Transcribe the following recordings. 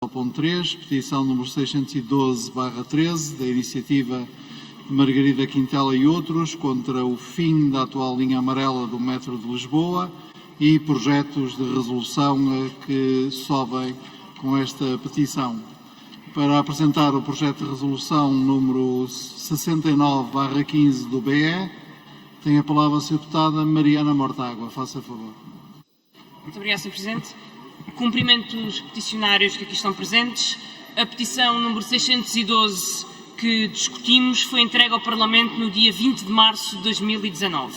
ao ponto 3, petição número 612/13, da iniciativa de Margarida Quintela e outros, contra o fim da atual linha amarela do metro de Lisboa e projetos de resolução que sobem com esta petição. Para apresentar o projeto de resolução número 69/15 do BE, tem a palavra a Sra. Deputada Mariana Mortágua. Faça favor. Muito obrigada, Sr. Presidente. Cumprimento os peticionários que aqui estão presentes. A petição número 612 que discutimos foi entregue ao Parlamento no dia 20 de março de 2019.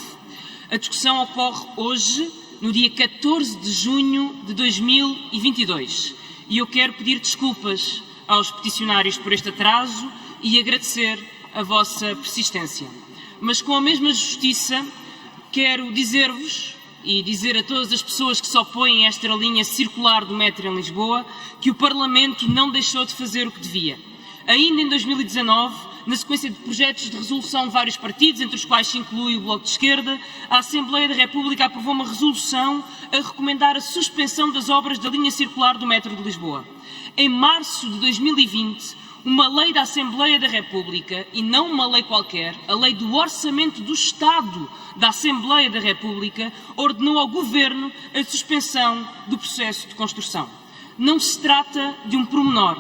A discussão ocorre hoje, no dia 14 de junho de 2022. E eu quero pedir desculpas aos peticionários por este atraso e agradecer a vossa persistência. Mas com a mesma justiça, quero dizer-vos e dizer a todas as pessoas que se opõem a esta linha circular do metro em Lisboa que o Parlamento não deixou de fazer o que devia. Ainda em 2019, na sequência de projetos de resolução de vários partidos, entre os quais se inclui o Bloco de Esquerda, a Assembleia da República aprovou uma resolução a recomendar a suspensão das obras da linha circular do metro de Lisboa. Em março de 2020, uma lei da Assembleia da República, e não uma lei qualquer, a lei do Orçamento do Estado da Assembleia da República, ordenou ao Governo a suspensão do processo de construção. Não se trata de um pormenor.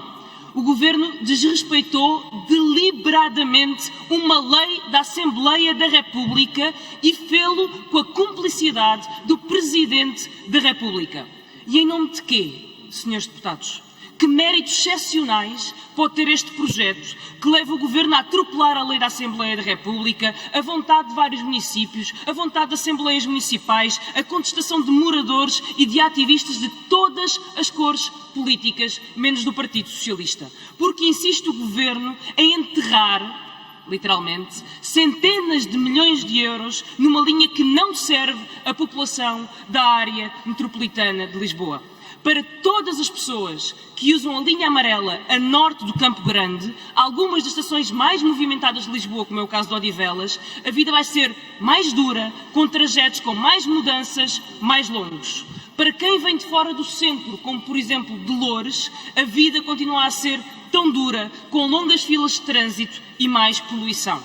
O Governo desrespeitou deliberadamente uma lei da Assembleia da República e fê-lo com a cumplicidade do Presidente da República. E em nome de quê, senhores deputados? Que méritos excepcionais pode ter este projeto que leva o Governo a atropelar a lei da Assembleia da República, a vontade de vários municípios, a vontade de assembleias municipais, a contestação de moradores e de ativistas de todas as cores políticas, menos do Partido Socialista? Porque insiste o Governo em enterrar, literalmente, centenas de milhões de euros numa linha que não serve à população da área metropolitana de Lisboa. Para todas as pessoas que usam a linha amarela a norte do Campo Grande, algumas das estações mais movimentadas de Lisboa, como é o caso de Odivelas, a vida vai ser mais dura, com trajetos com mais mudanças, mais longos. Para quem vem de fora do centro, como por exemplo de Loures, a vida continua a ser tão dura, com longas filas de trânsito e mais poluição.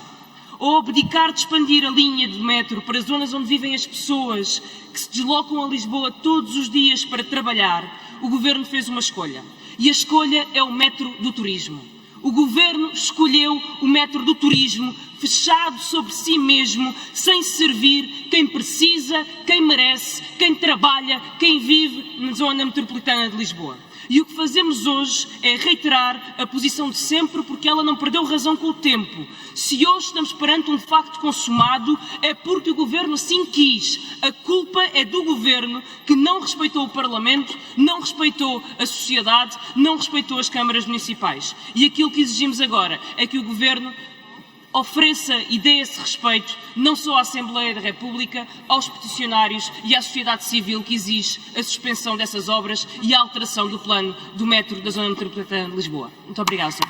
Ou abdicar de expandir a linha de metro para zonas onde vivem as pessoas que se deslocam a Lisboa todos os dias para trabalhar, o Governo fez uma escolha. E a escolha é o metro do turismo. O Governo escolheu o metro do turismo, fechado sobre si mesmo, sem servir quem precisa, quem merece, quem trabalha, quem vive na zona metropolitana de Lisboa. E o que fazemos hoje é reiterar a posição de sempre, porque ela não perdeu razão com o tempo. Se hoje estamos perante um facto consumado, é porque o Governo assim quis. A culpa é do Governo, que não respeitou o Parlamento, não respeitou a sociedade, não respeitou as câmaras municipais. E aquilo que exigimos agora é que o Governo ofereça e dê esse respeito não só à Assembleia da República, aos peticionários e à sociedade civil que exige a suspensão dessas obras e a alteração do plano do metro da Zona Metropolitana de Lisboa. Muito obrigado, Sr.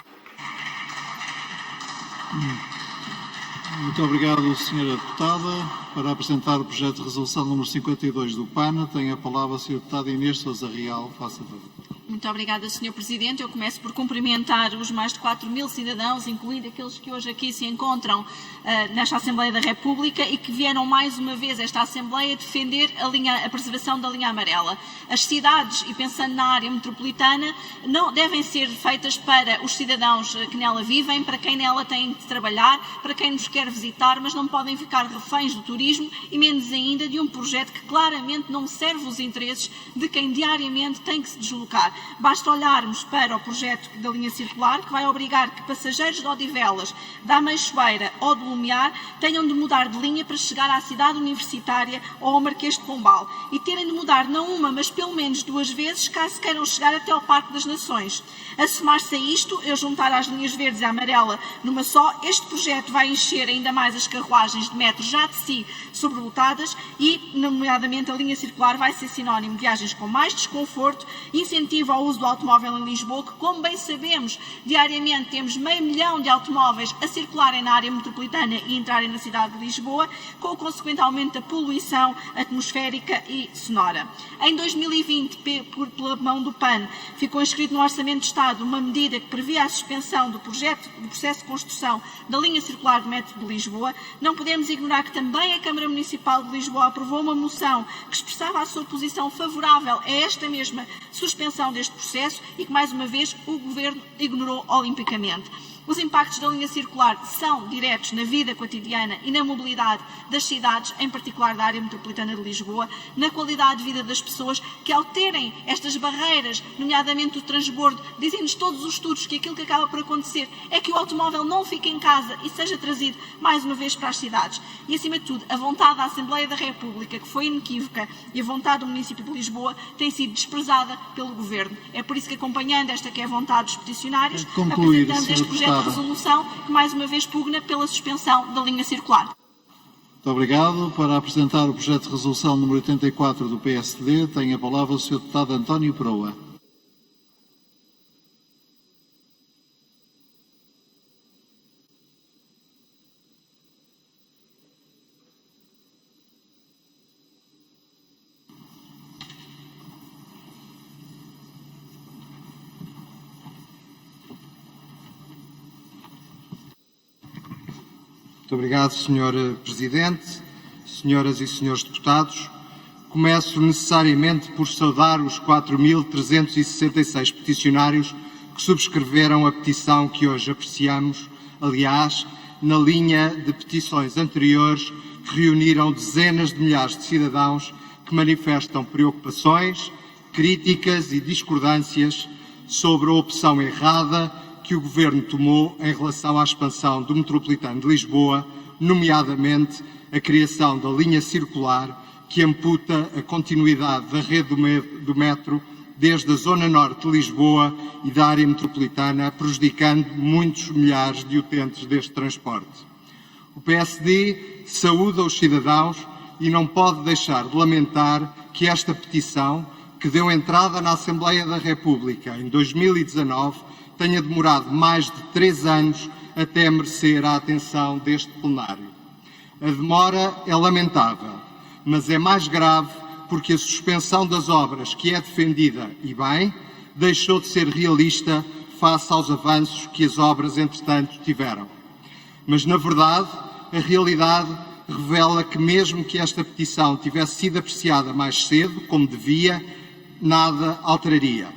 Muito obrigado, Sra. Deputada. Para apresentar o projeto de resolução número 52 do PAN, tem a palavra a Sra. Deputada Inês Sousa Real. Faça favor. Muito obrigada, Sr. Presidente. Eu começo por cumprimentar os mais de 4.000 cidadãos, incluindo aqueles que hoje aqui se encontram nesta Assembleia da República e que vieram mais uma vez a esta Assembleia defender a preservação da linha amarela. As cidades, e pensando na área metropolitana, não devem ser feitas para os cidadãos que nela vivem, para quem nela tem de trabalhar, para quem nos quer visitar, mas não podem ficar reféns do turismo e menos ainda de um projeto que claramente não serve os interesses de quem diariamente tem que se deslocar. Basta olharmos para o projeto da linha circular, que vai obrigar que passageiros de Odivelas, da Ameixoeira ou do Lumiar tenham de mudar de linha para chegar à cidade universitária ou ao Marquês de Pombal e terem de mudar não uma, mas pelo menos 2 vezes, caso queiram chegar até ao Parque das Nações. A somar-se a isto, eu juntar as linhas verdes e a amarela numa só, este projeto vai encher ainda mais as carruagens de metro já de si sobrelotadas e, nomeadamente, a linha circular vai ser sinónimo de viagens com mais desconforto, incentivo relativo ao uso do automóvel em Lisboa, que, como bem sabemos, diariamente temos 500 mil de automóveis a circularem na área metropolitana e entrarem na cidade de Lisboa, com o consequente aumento da poluição atmosférica e sonora. Em 2020, pela mão do PAN, ficou inscrito no Orçamento de Estado uma medida que previa a suspensão do processo de construção da linha circular do metro de Lisboa. Não podemos ignorar que também a Câmara Municipal de Lisboa aprovou uma moção que expressava a sua posição favorável a esta mesma suspensão deste processo e que, mais uma vez, o Governo ignorou olimpicamente. Os impactos da linha circular são diretos na vida cotidiana e na mobilidade das cidades, em particular da área metropolitana de Lisboa, na qualidade de vida das pessoas, que ao terem estas barreiras, nomeadamente o transbordo, dizem-nos todos os estudos que aquilo que acaba por acontecer é que o automóvel não fique em casa e seja trazido mais uma vez para as cidades. E, acima de tudo, a vontade da Assembleia da República, que foi inequívoca, e a vontade do município de Lisboa tem sido desprezada pelo Governo. É por isso que, acompanhando esta que é a vontade dos peticionários, apresentamos este projeto de resolução que mais uma vez pugna pela suspensão da linha circular. Muito obrigado. Para apresentar o projeto de resolução número 84 do PSD, tem a palavra o Sr. Deputado António Proa. Muito obrigado, Sr. Presidente, senhoras e senhores deputados. Começo necessariamente por saudar os 4.366 peticionários que subscreveram a petição que hoje apreciamos, aliás, na linha de petições anteriores que reuniram dezenas de milhares de cidadãos que manifestam preocupações, críticas e discordâncias sobre a opção errada que o Governo tomou em relação à expansão do metropolitano de Lisboa, nomeadamente a criação da linha circular que amputa a continuidade da rede do metro desde a zona norte de Lisboa e da área metropolitana, prejudicando muitos milhares de utentes deste transporte. O PSD saúda os cidadãos e não pode deixar de lamentar que esta petição, que deu entrada na Assembleia da República em 2019, tenha demorado mais de 3 anos até merecer a atenção deste plenário. A demora é lamentável, mas é mais grave porque a suspensão das obras que é defendida, e bem, deixou de ser realista face aos avanços que as obras, entretanto, tiveram. Mas, na verdade, a realidade revela que, mesmo que esta petição tivesse sido apreciada mais cedo, como devia, nada alteraria.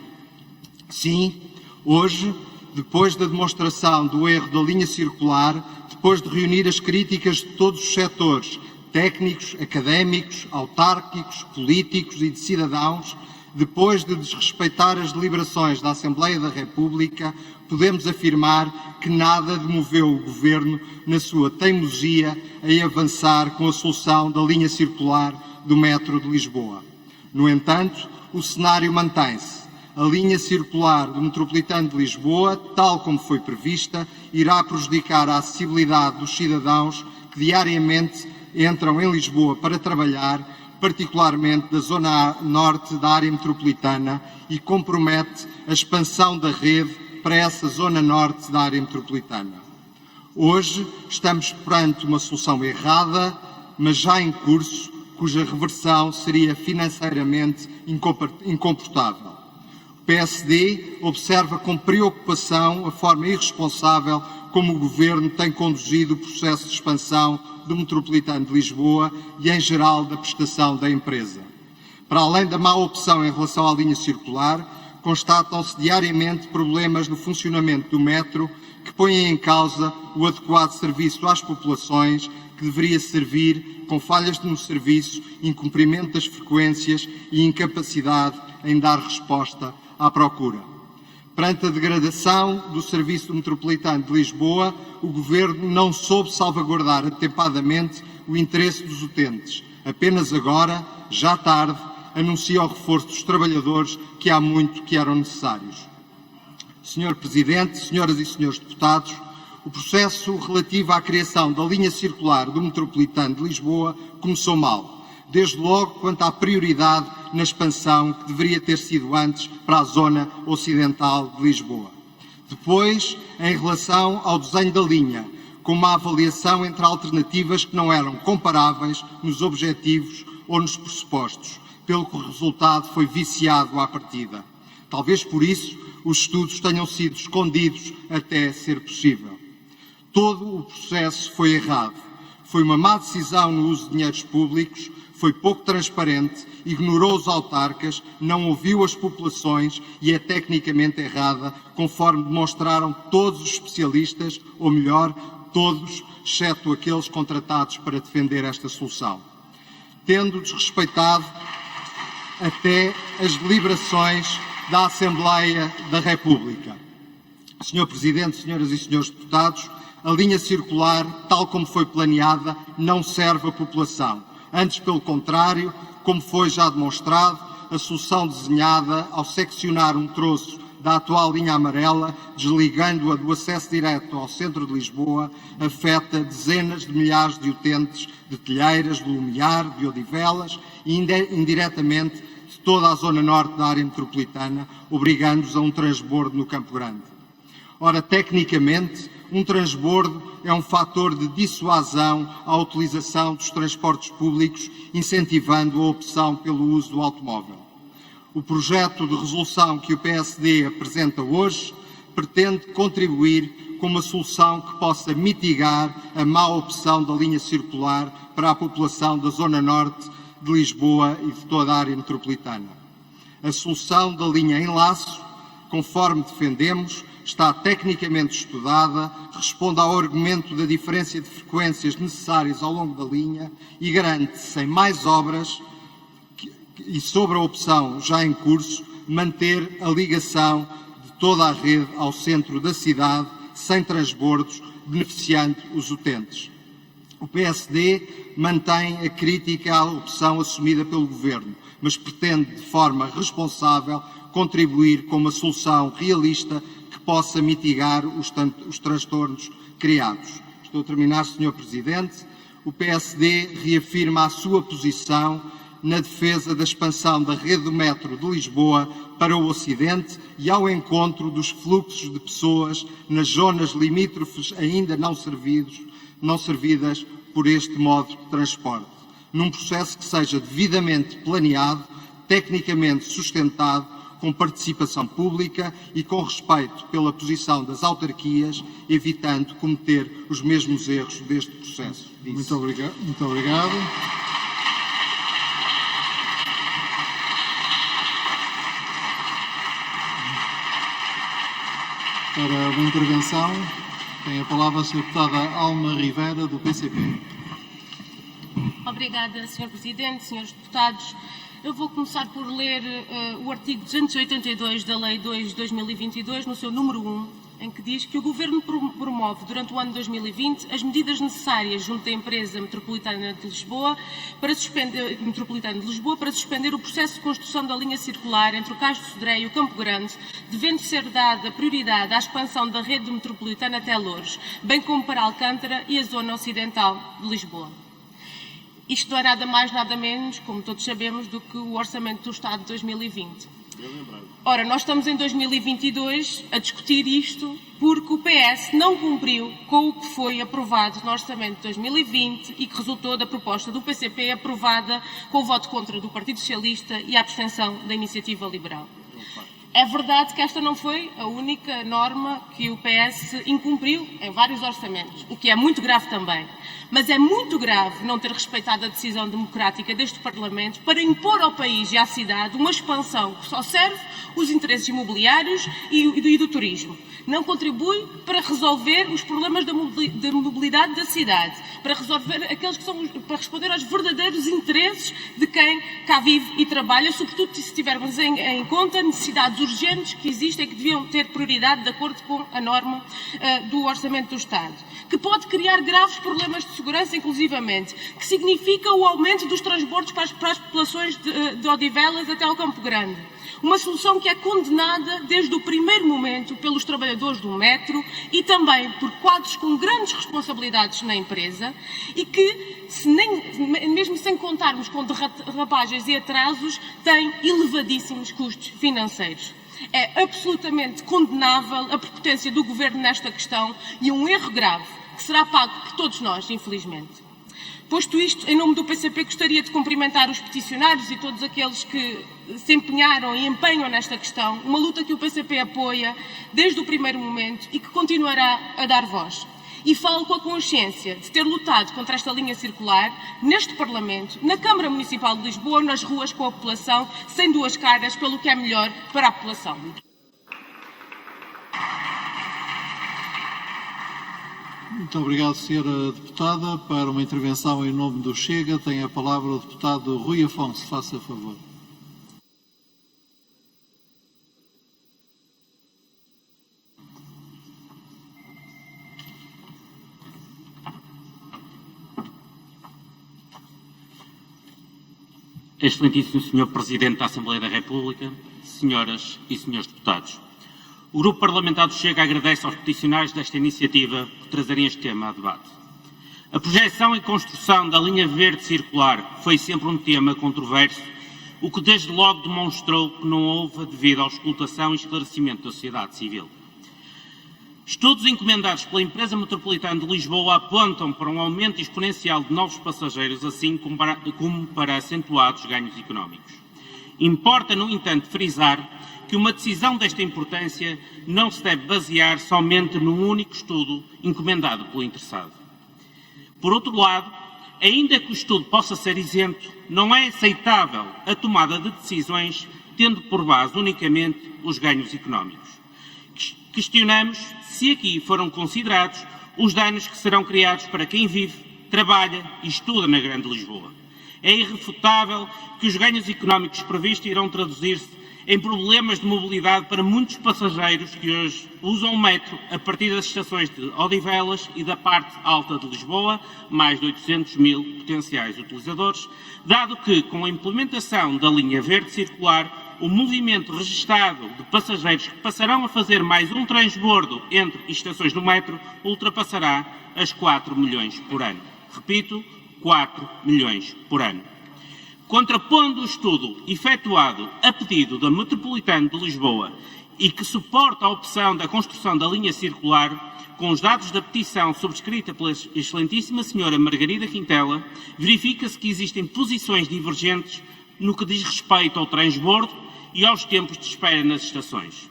Sim, hoje, depois da demonstração do erro da linha circular, depois de reunir as críticas de todos os setores, técnicos, académicos, autárquicos, políticos e de cidadãos, depois de desrespeitar as deliberações da Assembleia da República, podemos afirmar que nada demoveu o Governo na sua teimosia em avançar com a solução da linha circular do metro de Lisboa. No entanto, o cenário mantém-se. A linha circular do metropolitano de Lisboa, tal como foi prevista, irá prejudicar a acessibilidade dos cidadãos que diariamente entram em Lisboa para trabalhar, particularmente da zona norte da área metropolitana, e compromete a expansão da rede para essa zona norte da área metropolitana. Hoje estamos perante uma solução errada, mas já em curso, cuja reversão seria financeiramente incomportável. O PSD observa com preocupação a forma irresponsável como o Governo tem conduzido o processo de expansão do metropolitano de Lisboa e, em geral, da prestação da empresa. Para além da má opção em relação à linha circular, constatam-se diariamente problemas no funcionamento do metro que põem em causa o adequado serviço às populações, que deveria servir com falhas no serviço, incumprimento das frequências e incapacidade em dar resposta à procura. Perante a degradação do serviço metropolitano de Lisboa, o Governo não soube salvaguardar atempadamente o interesse dos utentes. Apenas agora, já tarde, anuncia o reforço dos trabalhadores que há muito que eram necessários. Sr. Presidente, senhoras e senhores deputados, o processo relativo à criação da linha circular do metropolitano de Lisboa começou mal, desde logo quanto à prioridade na expansão que deveria ter sido antes para a zona ocidental de Lisboa. Depois, em relação ao desenho da linha, com uma avaliação entre alternativas que não eram comparáveis nos objetivos ou nos pressupostos, pelo que o resultado foi viciado à partida. Talvez por isso os estudos tenham sido escondidos até ser possível. Todo o processo foi errado. Foi uma má decisão no uso de dinheiros públicos, foi pouco transparente, ignorou os autarcas, não ouviu as populações e é tecnicamente errada, conforme demonstraram todos os especialistas, ou melhor, todos, exceto aqueles contratados para defender esta solução, tendo desrespeitado até as deliberações da Assembleia da República. Senhor Presidente, senhoras e senhores deputados, a linha circular, tal como foi planeada, não serve à população. Antes, pelo contrário, como foi já demonstrado, a solução desenhada ao seccionar um troço da atual linha amarela, desligando-a do acesso direto ao centro de Lisboa, afeta dezenas de milhares de utentes de Telheiras, de Lumiar, de Odivelas e indiretamente de toda a zona norte da área metropolitana, obrigando-os a um transbordo no Campo Grande. Ora, tecnicamente, um transbordo é um fator de dissuasão à utilização dos transportes públicos, incentivando a opção pelo uso do automóvel. O projeto de resolução que o PSD apresenta hoje pretende contribuir com uma solução que possa mitigar a má opção da linha circular para a população da zona norte de Lisboa e de toda a área metropolitana. A solução da linha em laço, conforme defendemos, está tecnicamente estudada, responde ao argumento da diferença de frequências necessárias ao longo da linha e garante, sem mais obras e sobre a opção já em curso, manter a ligação de toda a rede ao centro da cidade, sem transbordos, beneficiando os utentes. O PSD mantém a crítica à opção assumida pelo Governo, mas pretende, de forma responsável, contribuir com uma solução realista que possa mitigar os transtornos criados. Estou a terminar, Sr. Presidente. O PSD reafirma a sua posição na defesa da expansão da rede do metro de Lisboa para o Ocidente e ao encontro dos fluxos de pessoas nas zonas limítrofes ainda não servidas por este modo de transporte, num processo que seja devidamente planeado, tecnicamente sustentado, com participação pública e com respeito pela posição das autarquias, evitando cometer os mesmos erros deste processo. Muito obrigado. Muito obrigado. Para uma intervenção, tem a palavra a Sra. Deputada Alma Rivera, do PCP. Obrigada, Sr. Presidente, Srs. Deputados. Eu vou começar por ler o artigo 282 da Lei 2 de 2022, no seu número 1, em que diz que o Governo promove, durante o ano 2020, as medidas necessárias junto à empresa metropolitana de Lisboa para suspender o processo de construção da linha circular entre o Cais de Sodré e o Campo Grande, devendo ser dada prioridade à expansão da rede metropolitana até Loures, bem como para Alcântara e a zona ocidental de Lisboa. Isto não é nada mais, nada menos, como todos sabemos, do que o Orçamento do Estado de 2020. Ora, nós estamos em 2022 a discutir isto porque o PS não cumpriu com o que foi aprovado no Orçamento de 2020 e que resultou da proposta do PCP aprovada com o voto contra do Partido Socialista e a abstenção da Iniciativa Liberal. É verdade que esta não foi a única norma que o PS incumpriu em vários orçamentos, o que é muito grave também. Mas é muito grave não ter respeitado a decisão democrática deste Parlamento para impor ao país e à cidade uma expansão que só serve os interesses imobiliários e do turismo. Não contribui para resolver os problemas da mobilidade da cidade, para resolver para responder aos verdadeiros interesses de quem cá vive e trabalha, sobretudo se tivermos em conta necessidades urgentes que existem e que deviam ter prioridade de acordo com a norma do Orçamento do Estado, que pode criar graves problemas de segurança, inclusivamente, que significa o aumento dos transbordos para as populações de Odivelas até ao Campo Grande. Uma solução que é condenada desde o primeiro momento pelos trabalhadores do metro e também por quadros com grandes responsabilidades na empresa e que, mesmo sem contarmos com derrapagens e atrasos, tem elevadíssimos custos financeiros. É absolutamente condenável a prepotência do Governo nesta questão e um erro grave que será pago por todos nós, infelizmente. Posto isto, em nome do PCP, gostaria de cumprimentar os peticionários e todos aqueles que se empenharam e empenham nesta questão, uma luta que o PCP apoia desde o primeiro momento e que continuará a dar voz. E falo com a consciência de ter lutado contra esta linha circular neste Parlamento, na Câmara Municipal de Lisboa, nas ruas com a população, sem duas caras, pelo que é melhor para a população. Muito obrigado, Sra. Deputada. Para uma intervenção em nome do Chega, tem a palavra o deputado Rui Afonso. Faça favor. Excelentíssimo Sr. Presidente da Assembleia da República, senhoras e senhores deputados. O Grupo Parlamentar do Chega agradece aos peticionários desta iniciativa por trazerem este tema a debate. A projeção e construção da linha verde circular foi sempre um tema controverso, o que desde logo demonstrou que não houve a devida auscultação e esclarecimento da sociedade civil. Estudos encomendados pela Empresa Metropolitana de Lisboa apontam para um aumento exponencial de novos passageiros, assim como para acentuados ganhos económicos. Importa, no entanto, frisar que uma decisão desta importância não se deve basear somente num único estudo encomendado pelo interessado. Por outro lado, ainda que o estudo possa ser isento, não é aceitável a tomada de decisões tendo por base unicamente os ganhos económicos. Questionamos se aqui foram considerados os danos que serão criados para quem vive, trabalha e estuda na Grande Lisboa. É irrefutável que os ganhos económicos previstos irão traduzir-se em problemas de mobilidade para muitos passageiros que hoje usam o metro a partir das estações de Odivelas e da parte alta de Lisboa, mais de 800 mil potenciais utilizadores, dado que, com a implementação da linha verde circular, o movimento registado de passageiros que passarão a fazer mais um transbordo entre estações do metro ultrapassará as 4 milhões por ano. Repito, 4 milhões por ano. Contrapondo o estudo efetuado a pedido da Metropolitana de Lisboa e que suporta a opção da construção da linha circular, com os dados da petição subscrita pela excelentíssima senhora Margarida Quintela, verifica-se que existem posições divergentes no que diz respeito ao transbordo e aos tempos de espera nas estações.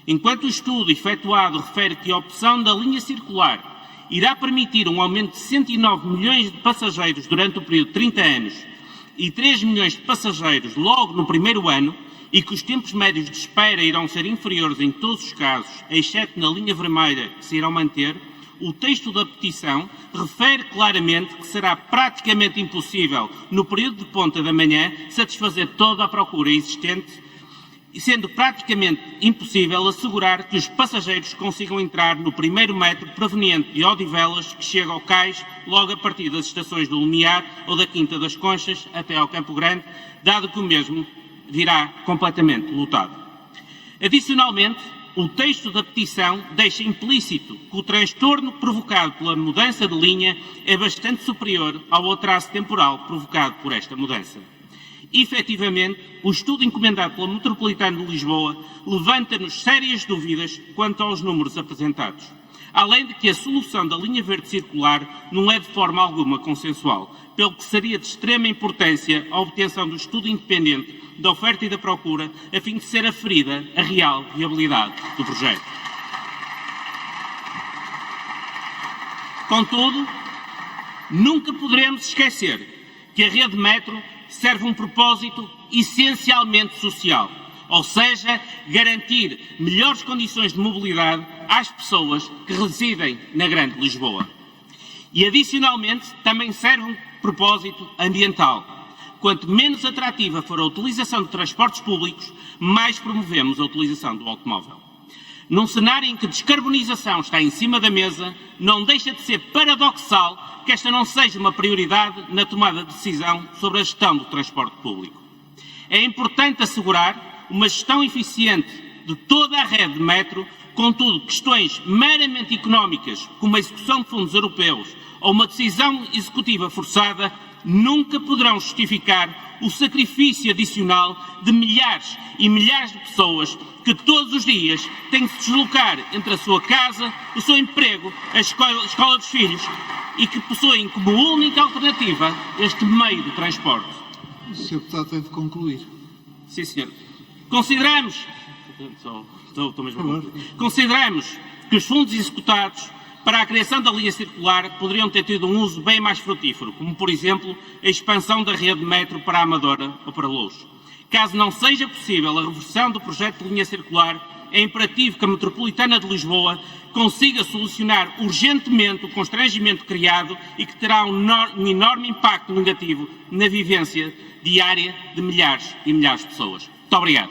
Enquanto o estudo efetuado refere que a opção da linha circular irá permitir um aumento de 109 milhões de passageiros durante o período de 30 anos e 3 milhões de passageiros logo no primeiro ano, e que os tempos médios de espera irão ser inferiores em todos os casos, exceto na linha vermelha que se irão manter, o texto da petição refere claramente que será praticamente impossível, no período de ponta da manhã, satisfazer toda a procura existente, sendo praticamente impossível assegurar que os passageiros consigam entrar no primeiro metro proveniente de Odivelas, que chega ao cais logo a partir das estações do Lumiar ou da Quinta das Conchas até ao Campo Grande, dado que o mesmo virá completamente lotado. Adicionalmente, o texto da petição deixa implícito que o transtorno provocado pela mudança de linha é bastante superior ao atraso temporal provocado por esta mudança. Efetivamente, o estudo encomendado pela Metropolitana de Lisboa levanta-nos sérias dúvidas quanto aos números apresentados, além de que a solução da linha verde circular não é de forma alguma consensual, pelo que seria de extrema importância a obtenção do estudo independente da oferta e da procura, a fim de ser aferida a real viabilidade do projeto. Contudo, nunca poderemos esquecer que a rede metro serve um propósito essencialmente social, ou seja, garantir melhores condições de mobilidade às pessoas que residem na Grande Lisboa. E, adicionalmente, também serve um propósito ambiental. Quanto menos atrativa for a utilização de transportes públicos, mais promovemos a utilização do automóvel. Num cenário em que a descarbonização está em cima da mesa, não deixa de ser paradoxal que esta não seja uma prioridade na tomada de decisão sobre a gestão do transporte público. É importante assegurar uma gestão eficiente de toda a rede de metro. Contudo, questões meramente económicas, como a execução de fundos europeus ou uma decisão executiva forçada, nunca poderão justificar o sacrifício adicional de milhares e milhares de pessoas que todos os dias têm que se deslocar entre a sua casa, o seu emprego, a escola dos filhos e que possuem como única alternativa este meio de transporte. O Sr. Deputado tem de concluir. Sim, senhor. Consideramos que os fundos executados para a criação da linha circular poderiam ter tido um uso bem mais frutífero, como, por exemplo, a expansão da rede de metro para a Amadora ou para Loures. Caso não seja possível a reversão do projeto de linha circular, é imperativo que a Metropolitana de Lisboa consiga solucionar urgentemente o constrangimento criado e que terá um enorme impacto negativo na vivência diária de milhares e milhares de pessoas. Muito obrigado.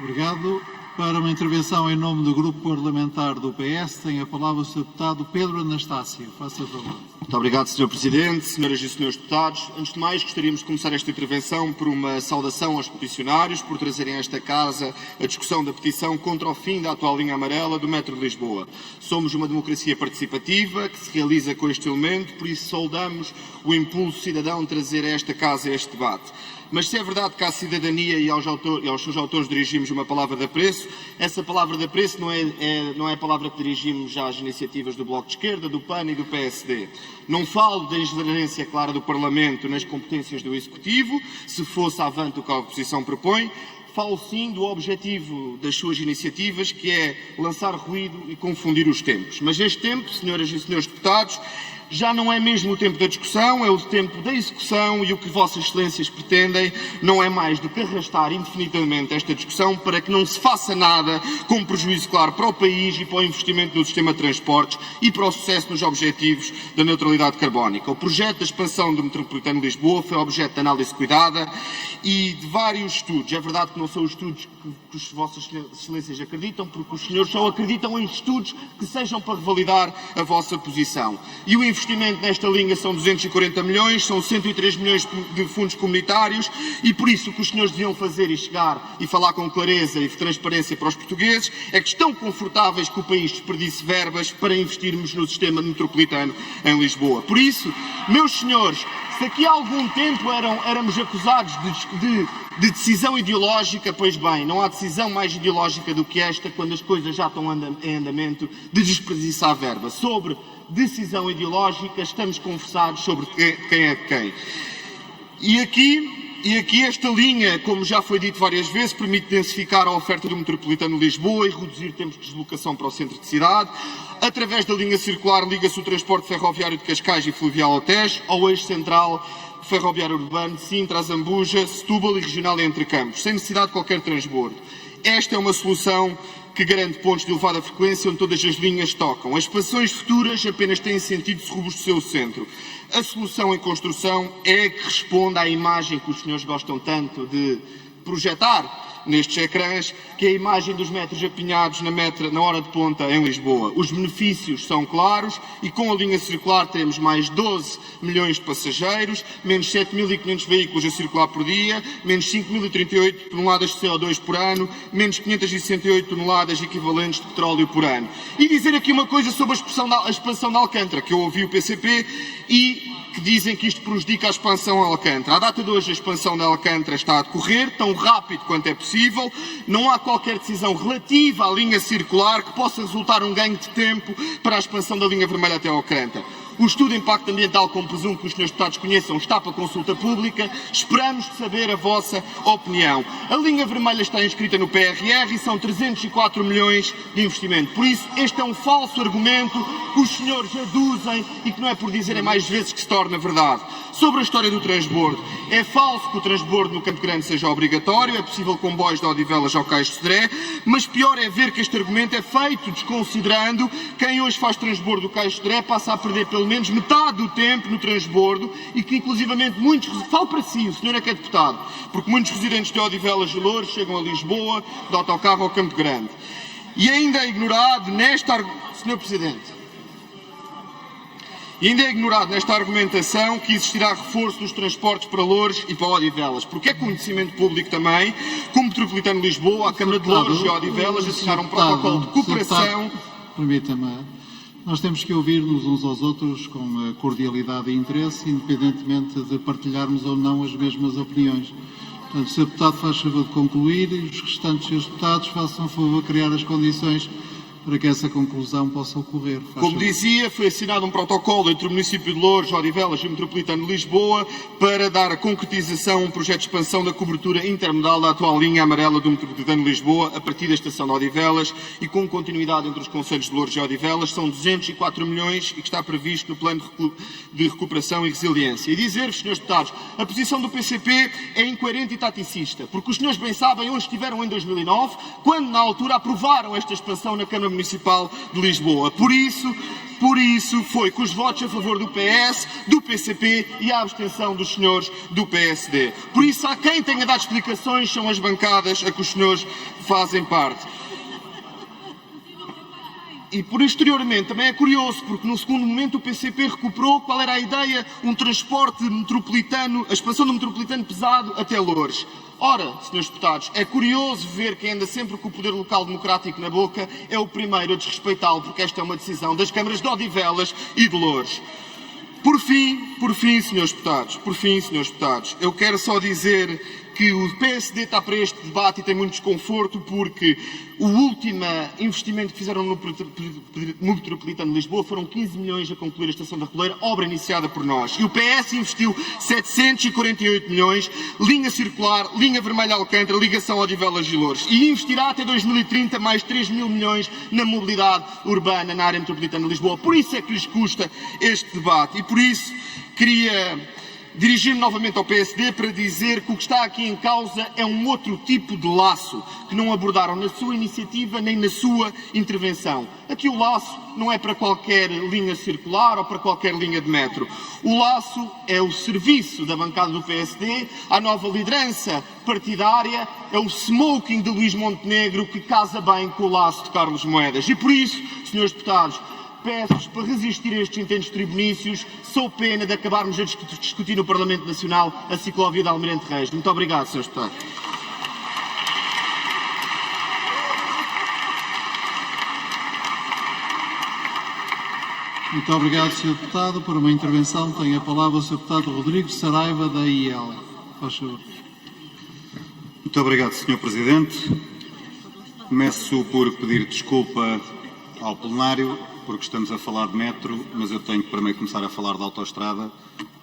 Obrigado. Para uma intervenção em nome do Grupo Parlamentar do PS, tem a palavra o Sr. Deputado Pedro Anastácio. Faça favor. Muito obrigado, Sr. Presidente, Senhoras e Senhores Deputados. Antes de mais, gostaríamos de começar esta intervenção por uma saudação aos peticionários por trazerem a esta Casa a discussão da petição contra o fim da atual linha amarela do metro de Lisboa. Somos uma democracia participativa que se realiza com este elemento, por isso saudamos o impulso cidadão de trazer a esta Casa este debate. Mas se é verdade que à cidadania e aos seus autores dirigimos uma palavra de apreço, essa palavra de apreço não é a palavra que dirigimos já às iniciativas do Bloco de Esquerda, do PAN e do PSD. Não falo da ingerência clara do Parlamento nas competências do Executivo, se fosse avante o que a oposição propõe. Falo sim do objetivo das suas iniciativas, que é lançar ruído e confundir os tempos. Mas este tempo, senhoras e senhores deputados, já não é mesmo o tempo da discussão, é o tempo da execução, e o que Vossas Excelências pretendem não é mais do que arrastar indefinidamente esta discussão para que não se faça nada, com prejuízo claro para o país e para o investimento no sistema de transportes e para o sucesso nos objetivos da neutralidade carbónica. O projeto da expansão do Metropolitano de Lisboa foi objeto de análise cuidada e de vários estudos. É verdade que não são os estudos que as Vossas Excelências acreditam, porque os senhores só acreditam em estudos que sejam para revalidar a vossa posição. E o investimento nesta linha são 240 milhões, são 103 milhões de fundos comunitários e por isso o que os senhores deviam fazer e chegar e falar com clareza e transparência para os portugueses é que estão confortáveis que o país desperdice verbas para investirmos no sistema metropolitano em Lisboa. Por isso, meus senhores, se aqui há algum tempo éramos acusados de decisão ideológica, pois bem, não há decisão mais ideológica do que esta, quando as coisas já estão em andamento, de desperdiçar verba. Sobre decisão ideológica, estamos conversados sobre quem é de quem. E aqui esta linha, como já foi dito várias vezes, permite densificar a oferta do Metropolitano de Lisboa e reduzir tempos de deslocação para o centro de cidade. Através da linha circular liga-se o transporte ferroviário de Cascais e fluvial ao Tejo, ao eixo central ferroviário urbano de Sintra, Zambuja, Setúbal e regional entre campos, sem necessidade de qualquer transbordo. Esta é uma solução que garante pontos de elevada frequência onde todas as linhas tocam. As expansões futuras apenas têm sentido se robustecer o centro. A solução em construção é que responde à imagem que os senhores gostam tanto de projetar nestes ecrãs, que é a imagem dos metros apinhados na hora de ponta em Lisboa. Os benefícios são claros e com a linha circular teremos mais 12 milhões de passageiros, menos 7.500 veículos a circular por dia, menos 5.038 toneladas de CO2 por ano, menos 568 toneladas equivalentes de petróleo por ano. E dizer aqui uma coisa sobre a expansão de Alcântara, que eu ouvi o PCP e que dizem que isto prejudica a expansão de Alcântara. À data de hoje, a expansão de Alcântara está a decorrer tão rápido quanto é possível. Não há qualquer decisão relativa à linha circular que possa resultar um ganho de tempo para a expansão da linha vermelha até Alcântara. O estudo de impacto ambiental, como presumo que os senhores deputados conheçam, está para consulta pública. Esperamos saber a vossa opinião. A linha vermelha está inscrita no PRR e são 304 milhões de investimento. Por isso, este é um falso argumento que os senhores aduzem e que não é por dizerem mais vezes que se torna verdade. Sobre a história do transbordo, é falso que o transbordo no Campo Grande seja obrigatório, é possível comboios de Odivelas ao Cais de Sodré, mas pior é ver que este argumento é feito desconsiderando quem hoje faz transbordo do Cais de Sodré passa a perder pelo menos metade do tempo no transbordo e que inclusivamente muitos, falo para si, o senhor é que é deputado, porque muitos residentes de Odivelas e Loures chegam a Lisboa de autocarro ao Campo Grande. E ainda é ignorado nesta... Senhor Presidente, E ainda é ignorado nesta argumentação que existirá reforço dos transportes para Loures e para Odivelas, porque é conhecimento público também, como Metropolitano de Lisboa, a Câmara de Loures e Odivelas assinaram um protocolo de cooperação. Permita-me, nós temos que ouvir-nos uns aos outros com cordialidade e interesse, independentemente de partilharmos ou não as mesmas opiniões. Portanto, o Sr. Deputado faz favor de concluir e os restantes Srs. Deputados façam favor de criar as condições para que essa conclusão possa ocorrer. Como dizia, foi assinado um protocolo entre o município de Loures, Odivelas e o Metropolitano de Lisboa para dar a concretização a um projeto de expansão da cobertura intermodal da atual linha amarela do Metropolitano de Lisboa a partir da estação de Odivelas e com continuidade entre os concelhos de Loures e Odivelas. São 204 milhões e que está previsto no plano de recuperação e resiliência. E dizer-vos, Srs. Deputados, a posição do PCP é incoerente e taticista, porque os senhores bem sabem onde estiveram em 2009, quando na altura aprovaram esta expansão na Câmara Municipal de Lisboa. Por isso foi com os votos a favor do PS, do PCP e a abstenção dos senhores do PSD. Por isso, há quem tenha dado explicações, são as bancadas a que os senhores fazem parte. E posteriormente também é curioso, porque no segundo momento o PCP recuperou qual era a ideia, um transporte metropolitano, a expansão do metropolitano pesado até Loures. Ora, Srs. Deputados, é curioso ver quem anda sempre com o poder local democrático na boca é o primeiro a desrespeitá-lo, porque esta é uma decisão das câmaras de Odivelas e de Loures. Por fim, Srs. Deputados, eu quero só dizer que o PSD está para este debate e tem muito desconforto porque o último investimento que fizeram no Metropolitano de Lisboa foram 15 milhões a concluir a estação da Roleira, obra iniciada por nós. E o PS investiu 748 milhões, linha circular, linha vermelha Alcântara, ligação Odivelas e Loures. E investirá até 2030 mais 3 mil milhões na mobilidade urbana na área metropolitana de Lisboa. Por isso é que lhes custa este debate e por isso queria dirigir-me novamente ao PSD para dizer que o que está aqui em causa é um outro tipo de laço que não abordaram na sua iniciativa nem na sua intervenção. Aqui o laço não é para qualquer linha circular ou para qualquer linha de metro. O laço é o serviço da bancada do PSD à nova liderança partidária, é o smoking de Luís Montenegro que casa bem com o laço de Carlos Moedas. E por isso, Srs. Deputados, peço-vos para resistir a estes intentos tribunícios, sou pena de acabarmos a discutir no Parlamento Nacional a ciclovia de Almirante Reis. Muito obrigado, Srs. Deputados. Muito obrigado, Sr. Deputado. Por uma intervenção tem a palavra o Sr. Deputado Rodrigo Saraiva, da IEL. Faz favor. Muito obrigado, Sr. Presidente. Começo por pedir desculpa ao plenário, porque estamos a falar de metro, mas eu tenho que primeiro começar a falar de autoestrada,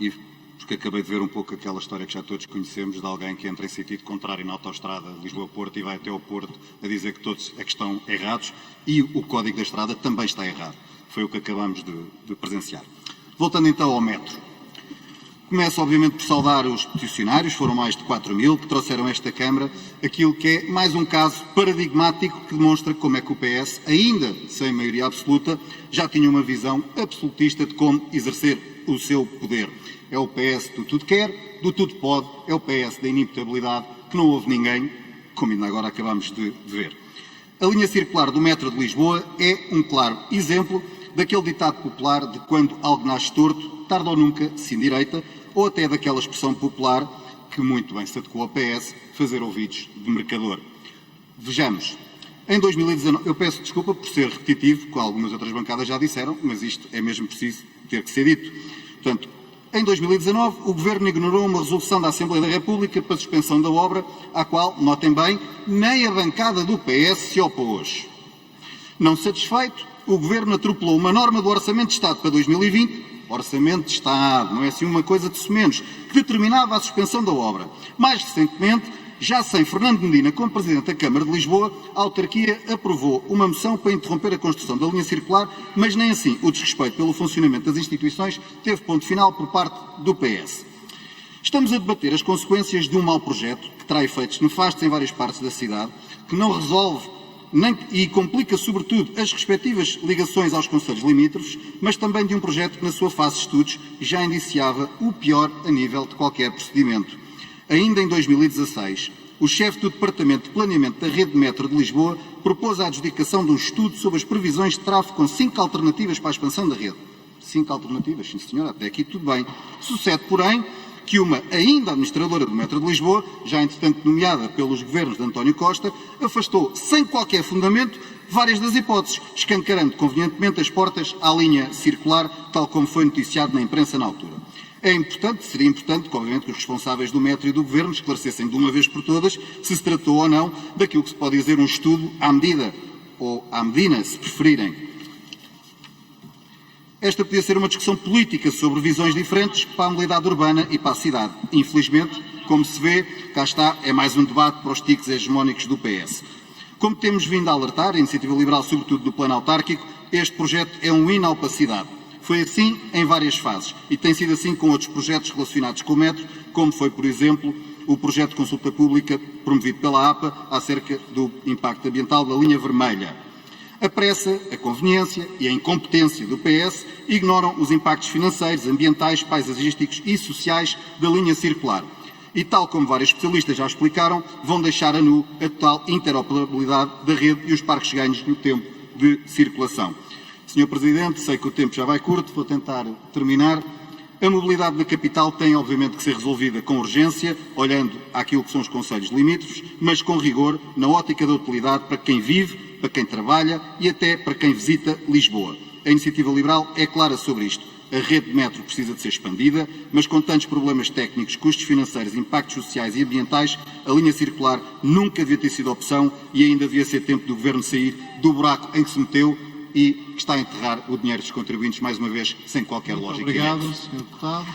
e porque acabei de ver um pouco aquela história que já todos conhecemos, de alguém que entra em sentido contrário na autoestrada Lisboa-Porto e vai até ao Porto a dizer que todos é que estão errados, e o código da estrada também está errado. Foi o que acabamos de presenciar. Voltando então ao metro. Começo, obviamente, por saudar os peticionários, foram mais de 4 mil, que trouxeram a esta Câmara aquilo que é mais um caso paradigmático que demonstra como é que o PS, ainda sem maioria absoluta, já tinha uma visão absolutista de como exercer o seu poder. É o PS do tudo quer, do tudo pode, é o PS da inimputabilidade, que não houve ninguém, como ainda agora acabamos de ver. A linha circular do metro de Lisboa é um claro exemplo daquele ditado popular de quando algo nasce torto, tarde ou nunca se endireita, ou até daquela expressão popular que muito bem se adequou ao PS, fazer ouvidos de mercador. Vejamos, em 2019, eu peço desculpa por ser repetitivo, como algumas outras bancadas já disseram, mas isto é mesmo preciso ter que ser dito. Portanto, em 2019, o Governo ignorou uma resolução da Assembleia da República para a suspensão da obra, à qual, notem bem, nem a bancada do PS se opôs. Não satisfeito, o Governo atropelou uma norma do Orçamento de Estado para 2020, Orçamento de Estado, não é assim uma coisa de menos, que determinava a suspensão da obra. Mais recentemente, já sem Fernando Medina como Presidente da Câmara de Lisboa, a autarquia aprovou uma moção para interromper a construção da linha circular, mas nem assim o desrespeito pelo funcionamento das instituições teve ponto final por parte do PS. Estamos a debater as consequências de um mau projeto que terá efeitos nefastos em várias partes da cidade, que não resolve e complica, sobretudo, as respectivas ligações aos concelhos limítrofes, mas também de um projeto que, na sua fase de estudos, já indiciava o pior a nível de qualquer procedimento. Ainda em 2016, o chefe do Departamento de Planeamento da Rede de Metro de Lisboa propôs a adjudicação de um estudo sobre as previsões de tráfego com 5 alternativas para a expansão da rede. 5 alternativas, sim senhora, até aqui tudo bem. Sucede, porém, que uma ainda administradora do metro de Lisboa, já entretanto nomeada pelos governos de António Costa, afastou sem qualquer fundamento várias das hipóteses, escancarando convenientemente as portas à linha circular, tal como foi noticiado na imprensa na altura. Seria importante que, obviamente, que os responsáveis do metro e do governo esclarecessem de uma vez por todas se se tratou ou não daquilo que se pode dizer um estudo à medida, ou à medina, se preferirem. Esta podia ser uma discussão política sobre visões diferentes para a mobilidade urbana e para a cidade. Infelizmente, como se vê, cá está, é mais um debate para os tiques hegemónicos do PS. Como temos vindo a alertar, a Iniciativa Liberal, sobretudo do plano autárquico, este projeto é um hino à opacidade. Foi assim em várias fases e tem sido assim com outros projetos relacionados com o metro, como foi, por exemplo, o projeto de consulta pública promovido pela APA acerca do impacto ambiental da linha vermelha. A pressa, a conveniência e a incompetência do PS ignoram os impactos financeiros, ambientais, paisagísticos e sociais da linha circular. E, tal como vários especialistas já explicaram, vão deixar a nu a total interoperabilidade da rede e os parques ganhos no tempo de circulação. Sr. Presidente, sei que o tempo já vai curto, vou tentar terminar. A mobilidade da capital tem, obviamente, que ser resolvida com urgência, olhando àquilo que são os concelhos limítrofes, mas com rigor, na ótica da utilidade para quem vive, para quem trabalha e até para quem visita Lisboa. A Iniciativa Liberal é clara sobre isto. A rede de metro precisa de ser expandida, mas com tantos problemas técnicos, custos financeiros, impactos sociais e ambientais, a linha circular nunca devia ter sido opção e ainda devia ser tempo do Governo sair do buraco em que se meteu e que está a enterrar o dinheiro dos contribuintes, mais uma vez, sem qualquer lógica. Obrigado, Sr. Deputado.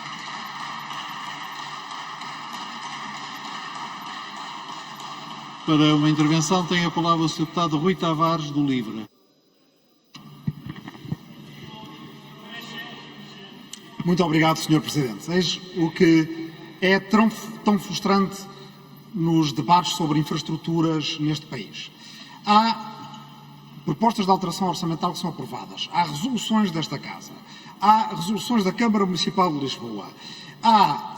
Para uma intervenção tem a palavra o Sr. Deputado Rui Tavares, do LIVRE. Muito obrigado, Sr. Presidente. Eis o que é tão frustrante nos debates sobre infraestruturas neste país. Há propostas de alteração orçamental que são aprovadas, há resoluções desta Casa, há resoluções da Câmara Municipal de Lisboa, há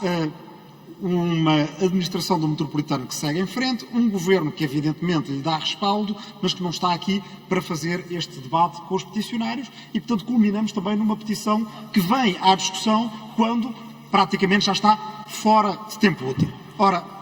uma administração do metropolitano que segue em frente, um governo que evidentemente lhe dá respaldo, mas que não está aqui para fazer este debate com os peticionários e, portanto, culminamos também numa petição que vem à discussão quando praticamente já está fora de tempo útil. Ora,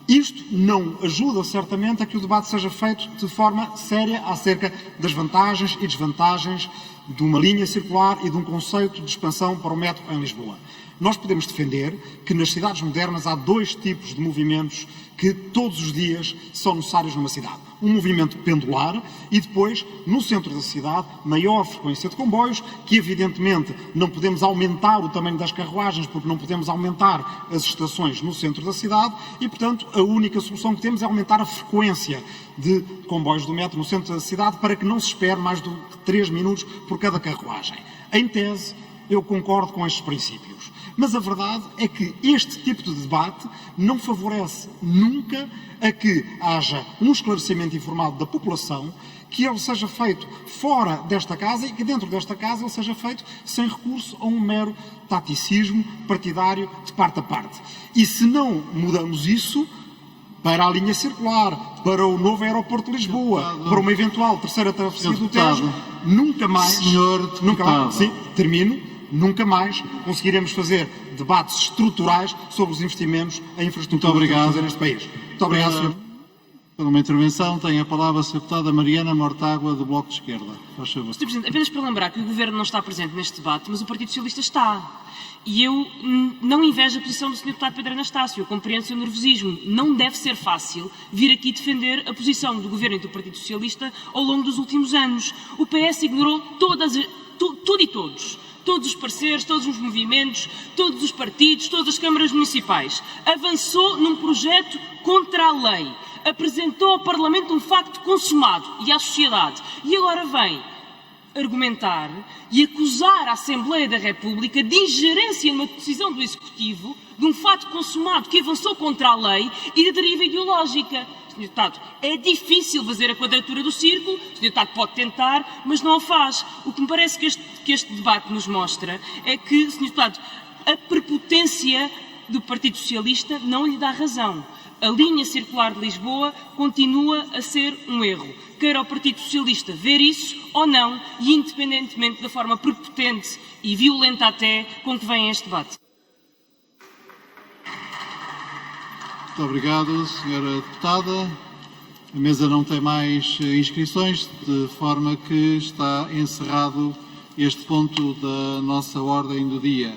isto não ajuda certamente a que o debate seja feito de forma séria acerca das vantagens e desvantagens de uma linha circular e de um conceito de expansão para o metro em Lisboa. Nós podemos defender que nas cidades modernas há dois tipos de movimentos que todos os dias são necessários numa cidade. Um movimento pendular e depois, no centro da cidade, maior frequência de comboios, que evidentemente não podemos aumentar o tamanho das carruagens porque não podemos aumentar as estações no centro da cidade e, portanto, a única solução que temos é aumentar a frequência de comboios do metro no centro da cidade para que não se espere mais do que 3 minutos por cada carruagem. Em tese, eu concordo com estes princípios. Mas a verdade é que este tipo de debate não favorece nunca a que haja um esclarecimento informado da população, que ele seja feito fora desta Casa e que dentro desta Casa ele seja feito sem recurso a um mero taticismo partidário de parte a parte. E se não mudamos isso, para a linha circular, para o novo aeroporto de Lisboa, para uma eventual terceira travessia do Tejo, nunca mais, sim, termino, nunca mais conseguiremos fazer debates estruturais sobre os investimentos em infraestrutura que temos a fazer neste país. Muito obrigado, Sr. Para uma intervenção tem a palavra a Sra. Deputada Mariana Mortágua, do Bloco de Esquerda. Faz favor. Sr. Presidente, apenas para lembrar que o Governo não está presente neste debate, mas o Partido Socialista está. E eu não invejo a posição do Sr. Deputado Pedro Anastácio, eu compreendo o seu nervosismo. Não deve ser fácil vir aqui defender a posição do Governo e do Partido Socialista ao longo dos últimos anos. O PS ignorou tudo e todos. Todos os parceiros, todos os movimentos, todos os partidos, todas as câmaras municipais. Avançou num projeto contra a lei. Apresentou ao Parlamento um facto consumado e à sociedade. E agora vem argumentar e acusar a Assembleia da República de ingerência numa decisão do Executivo de um fato consumado que avançou contra a lei e de deriva ideológica. Sr. Deputado, é difícil fazer a quadratura do círculo, o Sr. Deputado pode tentar, mas não o faz. O que me parece que este debate nos mostra é que, Sr. Deputado, a prepotência do Partido Socialista não lhe dá razão. A linha circular de Lisboa continua a ser um erro. Queira o Partido Socialista ver isso ou não, e independentemente da forma prepotente e violenta até com que vem este debate. Muito obrigado, Sra. Deputada. A mesa não tem mais inscrições, de forma que está encerrado este ponto da nossa ordem do dia.